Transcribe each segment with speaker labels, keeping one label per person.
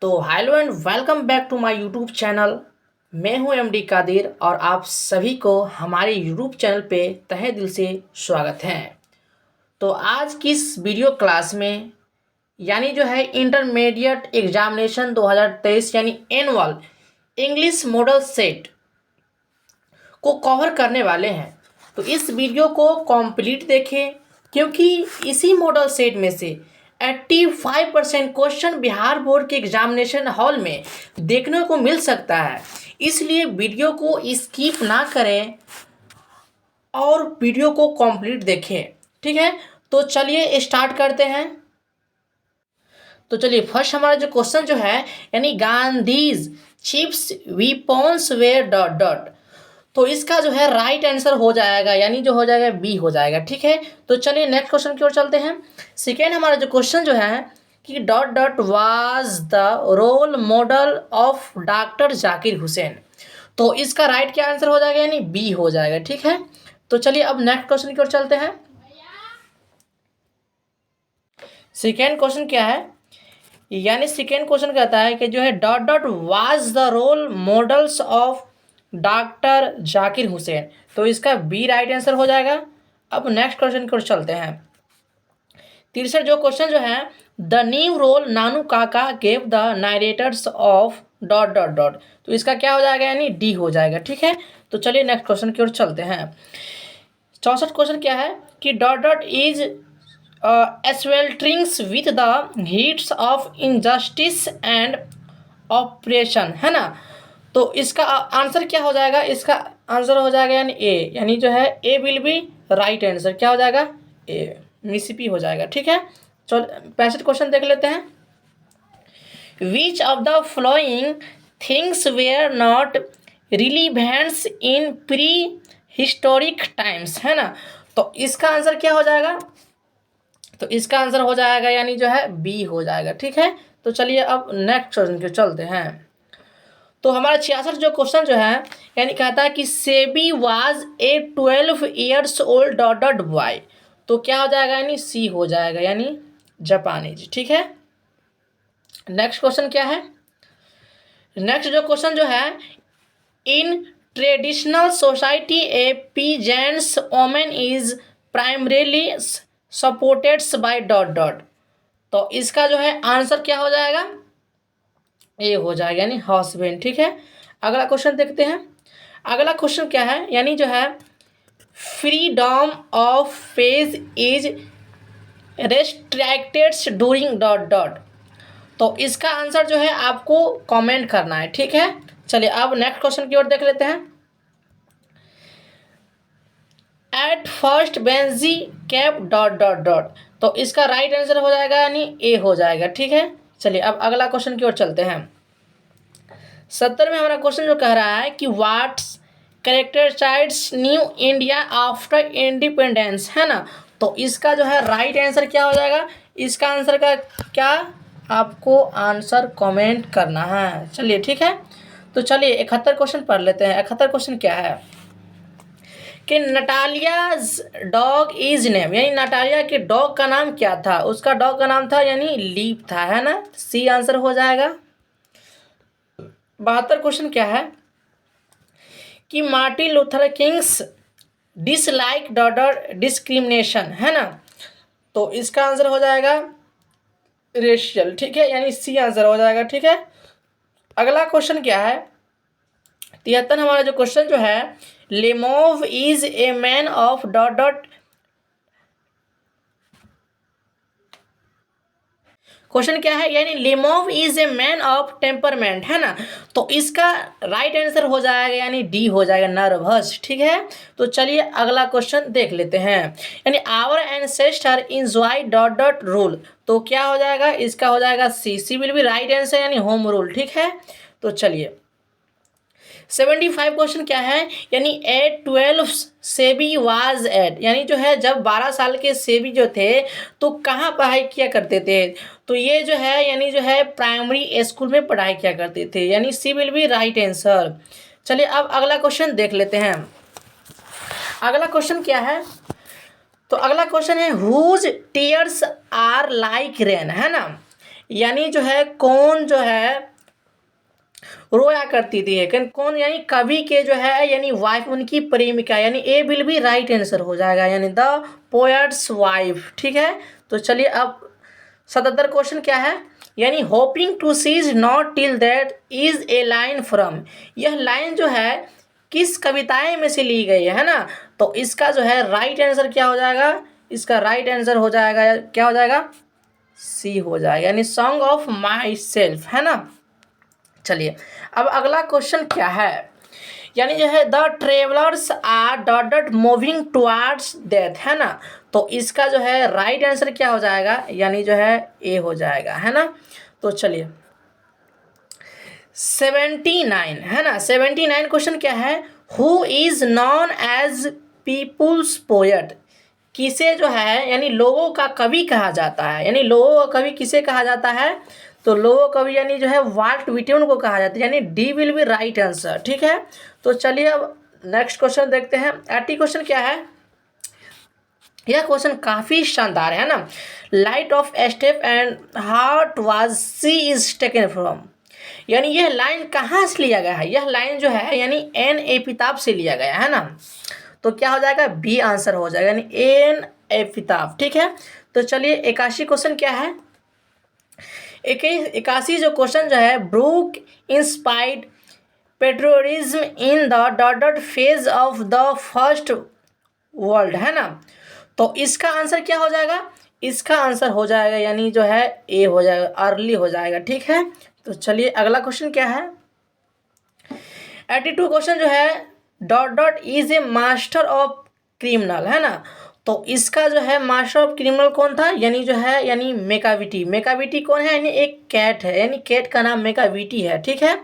Speaker 1: तो hello and welcome back to my YouTube channel. मैं हूं एमडी कादिर और आप सभी को हमारे यूट्यूब चैनल पे तहे दिल से स्वागत है। तो आज की इस वीडियो क्लास में यानी जो है इंटरमीडिएट एग्जामिनेशन 2023 यानी एनुअल इंग्लिश मॉडल सेट को कवर करने वाले हैं। तो इस वीडियो को कंप्लीट देखें क्योंकि इसी मॉडल सेट में से 85% क्वेश्चन बिहार बोर्ड के एग्जामिनेशन हॉल में देखने को मिल सकता है। इसलिए वीडियो को स्किप ना करें और वीडियो को कंप्लीट देखें। ठीक है, तो चलिए स्टार्ट करते हैं। तो चलिए फर्स्ट हमारा जो क्वेश्चन जो है यानी Gandhi's chief weapons were dot dot, तो इसका जो है राइट आंसर हो जाएगा यानी जो हो जाएगा बी हो जाएगा। ठीक है, तो चलिए नेक्स्ट क्वेश्चन की ओर चलते हैं। सेकेंड हमारा जो क्वेश्चन जो है कि dot dot was the role model of doctor Zakir Hussain, तो इसका राइट क्या आंसर हो जाएगा यानी बी हो जाएगा। ठीक है, तो चलिए अब नेक्स्ट क्वेश्चन की ओर चलते हैं। सेकेंड क्वेश्चन क्या है यानी सेकेंड क्वेश्चन कहता है कि जो है dot dot was the role models of doctor Zakir Hussain, तो इसका बी राइट आंसर हो जाएगा। अब नेक्स्ट क्वेश्चन की ओर चलते हैं। तीसरा जो क्वेश्चन जो है the new role Nanu Kaka gave the narrators of dot dot dot, तो इसका क्या हो जाएगा यानी डी हो जाएगा। ठीक है, तो चलिए नेक्स्ट क्वेश्चन की ओर चलते हैं। चौसठ क्वेश्चन क्या है कि dot dot is swelterings with the heats of injustice and oppression, है ना। तो इसका आंसर क्या हो जाएगा, इसका आंसर हो जाएगा यानी ए, यानी जो है ए विल बी राइट आंसर। क्या हो जाएगा ए, मिसिपी हो जाएगा। ठीक है, चलो 65 क्वेश्चन देख लेते हैं। Which of the following things were not relevants in prehistoric times, है ना, तो इसका आंसर क्या हो जाएगा, तो इसका आंसर हो जाएगा यानी जो है बी हो जाएगा। ठीक है, तो चलिए अब नेक्स्ट क्वेश्चन के चलते हैं। तो हमारा 66 जो क्वेश्चन जो है यानी कहता है कि SEBI was a 12 years old dot dot boy, तो क्या हो जाएगा यानी सी हो जाएगा यानी जापानीज। ठीक है, नेक्स्ट क्वेश्चन क्या है, नेक्स्ट जो क्वेश्चन जो है in traditional society A peasants women is primarily supported by dot dot, तो इसका जो है आंसर क्या हो जाएगा ए हो जाएगा यानी हस्बैंड। ठीक है, अगला क्वेश्चन देखते हैं। अगला क्वेश्चन क्या है यानी जो है freedom of speech is restricted during dot dot, तो इसका आंसर जो है आपको कमेंट करना है। ठीक है, चलिए अब नेक्स्ट क्वेश्चन की ओर देख लेते हैं। At first Benji cap dot dot dot, तो इसका राइट आंसर हो जाएगा यानी ए हो जाएगा। ठीक है, चलिए अब अगला क्वेश्चन की ओर चलते हैं। 70 में हमारा क्वेश्चन जो कह रहा है कि what's characterized new India after independence, है ना, तो इसका जो है राइट आंसर क्या हो जाएगा, इसका आंसर का क्या आपको आंसर कमेंट करना है। चलिए ठीक है, तो चलिए 71 क्वेश्चन पढ़ लेते हैं। 71 क्वेश्चन क्या है कि नटालियाज डॉग इज नेम, यानी नटालिया के डॉग का नाम क्या था, उसका डॉग का नाम था यानी लीप था, है ना, सी आंसर हो जाएगा। 72 क्वेश्चन क्या है कि Martin Luther Kings dislike dot discrimination, है ना, तो इसका आंसर हो जाएगा रेशियल। ठीक है, यानी सी आंसर हो जाएगा। ठीक है, अगला क्वेश्चन क्या है 73 हमारा जो क्वेश्चन जो है Lemov is a man of dot dot, question क्या है यानी Lemov is a man of temperament, है ना, तो इसका राइट आंसर हो जाएगा यानी डी हो जाएगा नर्वस। ठीक है, तो चलिए अगला क्वेश्चन देख लेते हैं। यानी our ancestor enjoy dot dot rule, तो क्या हो जाएगा, इसका हो जाएगा C, C will be right answer यानी होम रूल। ठीक है, तो चलिए 75 क्वेश्चन क्या है यानी एट 12 सेबी वाज एट, यानी जो है जब 12 साल के सेबी जो थे तो कहाँ पढ़ाई किया करते थे, तो ये जो है यानी जो है प्राइमरी स्कूल में पढ़ाई किया करते थे, यानी सी विल बी राइट आंसर। चलिए अब अगला क्वेश्चन देख लेते हैं। अगला क्वेश्चन क्या है, तो अगला क्वेश्चन है whose tears are like rain, है ना, यानी जो है कौन जो है रोया करती थी, कौन यानी कवि के जो है यानी वाइफ उनकी प्रेमिका, यानी ए विल बी राइट आंसर हो जाएगा, यानी द पोएट्स वाइफ। ठीक है, तो चलिए अब 77 क्वेश्चन क्या है, यानी hoping to cease not till that is a line from, यह लाइन जो है किस कविताएं में से ली गई है ना। तो इसका जो है राइट आंसर क्या हो जाएगा, इसका राइट आंसर हो जाएगा क्या हो जाएगा, सी हो जाएगा, यानी सॉन्ग ऑफ माई सेल्फ, है ना। चलिए अब अगला क्वेश्चन क्या है, यानी जो है the travellers R dot dot moving towards death, है ना। तो इसका जो है राइट आंसर क्या हो जाएगा, यानी जो है ए हो जाएगा, है ना। तो चलिए 79 है ना, 79 क्वेश्चन क्या है, who is known as people's poet, किसे जो है यानी लोगों का कवि कहा जाता है, यानी लोगों का कवि किसे कहा जाता है, तो लोगों कवि यानी जो है वाल्ट व्हिटमैन को कहा जाता है, यानी D will be right answer. ठीक है, तो चलिए अब नेक्स्ट क्वेश्चन देखते हैं। 80 क्वेश्चन क्या है, यह क्वेश्चन काफ़ी शानदार है ना। Light of step and heart was she is taken from, यानी यह लाइन कहाँ से लिया गया है, यह लाइन जो है यानी एन एपिताब से लिया गया है ना। तो क्या हो जाएगा, बी आंसर हो जाएगा, यानी एन एपिताब। ठीक है, तो चलिए 81 क्वेश्चन क्या है, 81 जो क्वेश्चन जो है, Brooke inspired patriotism in the dot dot phase of the first world, है ना। तो इसका आंसर क्या हो जाएगा, इसका आंसर हो जाएगा यानी जो है ए हो जाएगा, अर्ली हो जाएगा। ठीक है, तो चलिए अगला क्वेश्चन क्या है, 82 क्वेश्चन जो है, dot dot is a master of criminal, है ना। तो इसका जो है मास्टर ऑफ क्रिमिनल कौन था, यानी जो है यानी मेकाविटी, मेकाविटी कौन है, यानी एक कैट है, यानी कैट का नाम मेकाविटी है। ठीक है,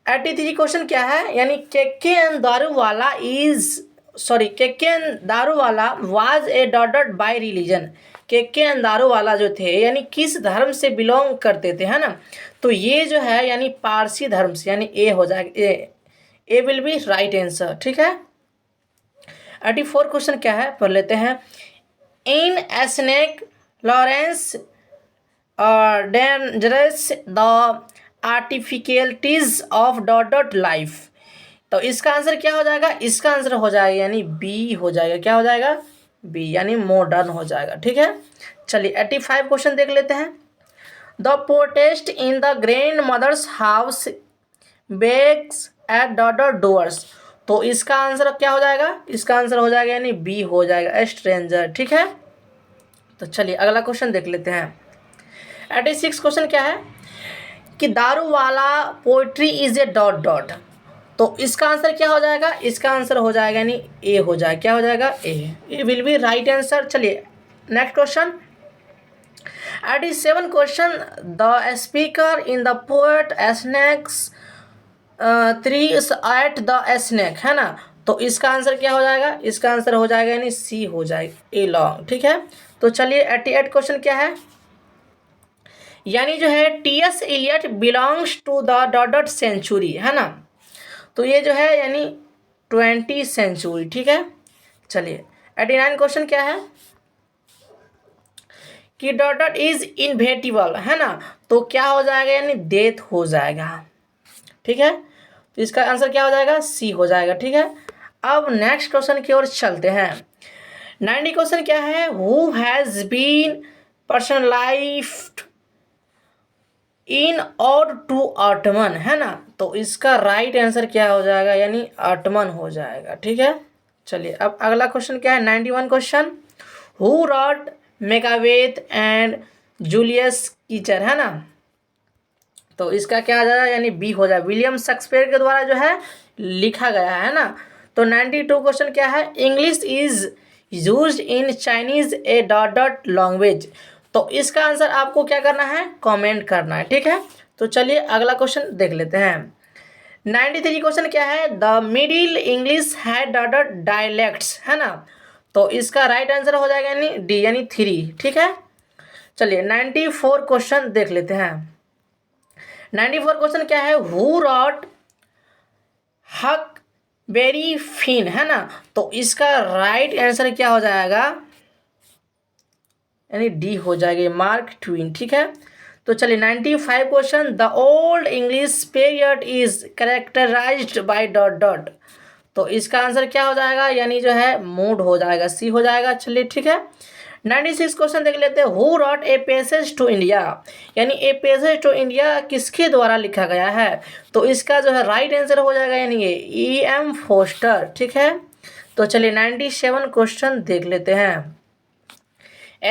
Speaker 1: 83 क्वेश्चन क्या है, यानी Keki Daruwalla is sorry Keki Daruwalla was a dot dot by religion, Keki Daruwalla जो थे यानी किस धर्म से बिलोंग करते थे, है ना। तो ये जो है यानी पारसी धर्म से, यानी ए हो जाएगा, A will be right answer. ठीक है, 84 क्वेश्चन क्या है पढ़ लेते हैं। In Esnek Lawrence dangerous the artificialities of dot dot life, तो इसका आंसर क्या हो जाएगा, इसका आंसर हो जाएगा यानी बी हो जाएगा, क्या हो जाएगा, बी, यानी मॉडर्न हो जाएगा। ठीक है, चलिए 85 क्वेश्चन देख लेते हैं। The protest in the grandmother's house becks at dot dot doors, तो इसका आंसर क्या हो जाएगा, इसका आंसर हो जाएगा यानी बी हो जाएगा, स्ट्रेंजर। ठीक है, तो चलिए अगला क्वेश्चन देख लेते हैं। 86 क्वेश्चन क्या है कि दारू वाला poetry is a dot dot, तो इसका आंसर क्या हो जाएगा, इसका आंसर हो जाएगा यानी ए हो जाएगा, क्या हो जाएगा, A will be right answer. चलिए next question, 87 question, the speaker in the poet snacks 3 at the snake, है ना। तो इसका आंसर क्या हो जाएगा, इसका आंसर हो जाएगा यानी सी हो जाएगा, ए लॉन्ग। ठीक है, तो चलिए 88 क्वेश्चन क्या है, यानी जो है T S. Eliot belongs to the dot dot century, है ना। तो ये जो है यानी 20 सेंचुरी। ठीक है, चलिए 89 क्वेश्चन क्या है कि डॉट डॉट इज इनवेटिबल, है ना। तो क्या हो जाएगा, यानी डेथ हो जाएगा। ठीक है, तो इसका आंसर क्या हो जाएगा, सी हो जाएगा। ठीक है, अब नेक्स्ट क्वेश्चन की ओर चलते हैं। 90 क्वेश्चन क्या है, हु हैज़ बीन पर्सनलाइज्ड इन और टू ऑटमन, है ना। तो इसका राइट आंसर क्या हो जाएगा, यानी ऑटमन हो जाएगा। ठीक है, चलिए अब अगला क्वेश्चन क्या है, 91 question, who wrote Macbeth and Julius Caesar, है ना। तो इसका क्या आ जाएगा, यानी बी हो जाएगा, विलियम शेक्सपियर के द्वारा जो है लिखा गया है ना। तो 92 क्वेश्चन क्या है, English is used in Chinese A dot dot language, तो इसका आंसर आपको क्या करना है, कमेंट करना है। ठीक है, तो चलिए अगला क्वेश्चन देख लेते हैं। 93 क्वेश्चन क्या है, द मिडिल इंग्लिश है डॉट डॉट डायलेक्ट्स, है ना। तो इसका राइट आंसर हो जाएगा यानी डी, यानी 3। ठीक है, चलिए 94 क्वेश्चन देख लेते हैं। 94 क्वेश्चन क्या है, हु रॉट हक बेरी फिन, है ना। तो इसका राइट आंसर क्या हो जाएगा, यानी डी हो जाएगा, मार्क ट्वेन। ठीक है, तो चलिए 95 question, the old English period is characterised by dot dot. तो इसका आंसर क्या हो जाएगा, यानी जो है मूड हो जाएगा, सी हो जाएगा। चलिए ठीक है। 96 क्वेश्चन देख लेते हैं। Who wrote a passage to India, यानी ए पैसेज टू इंडिया किसके द्वारा लिखा गया है। तो इसका जो है राइट आंसर हो जाएगा यानी ये E.M. फोस्टर। ठीक है। तो चलिए 97 क्वेश्चन देख लेते हैं।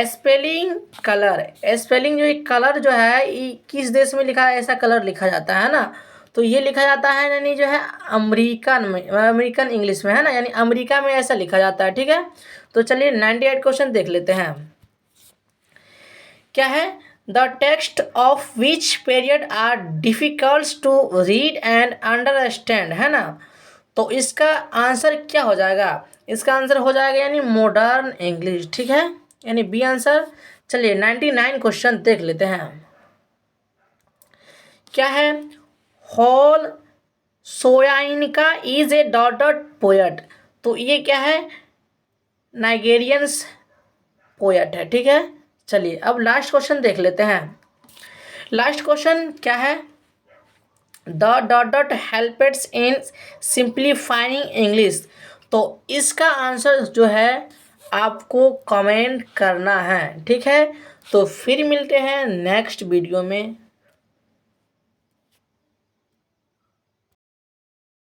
Speaker 1: स्पेलिंग कलर, स्पेलिंग जो कलर जो है किस देश में लिखा है, ऐसा कलर लिखा जाता है ना। तो ये लिखा जाता है यानी जो है अमेरिकन में, अमेरिकन इंग्लिश में है ना, यानी अमेरिका में ऐसा लिखा जाता है। ठीक है। तो चलिए 98 क्वेश्चन देख लेते हैं। क्या है, the text of which period are difficult to read and understand, है ना। तो इसका आंसर क्या हो जाएगा, इसका आंसर हो जाएगा यानी मॉडर्न इंग्लिश। ठीक है, यानी बी आंसर। चलिए 99 क्वेश्चन देख लेते हैं। क्या है, Wole Soyinka is a dot dot poet. तो ये क्या है, नाइगेरियंस पोएट है। ठीक है। चलिए अब लास्ट क्वेश्चन देख लेते हैं। लास्ट क्वेश्चन क्या है, the dot dot helps in simplifying English. तो इसका आंसर जो है आपको कमेंट करना है। ठीक है। तो फिर मिलते हैं नेक्स्ट वीडियो में।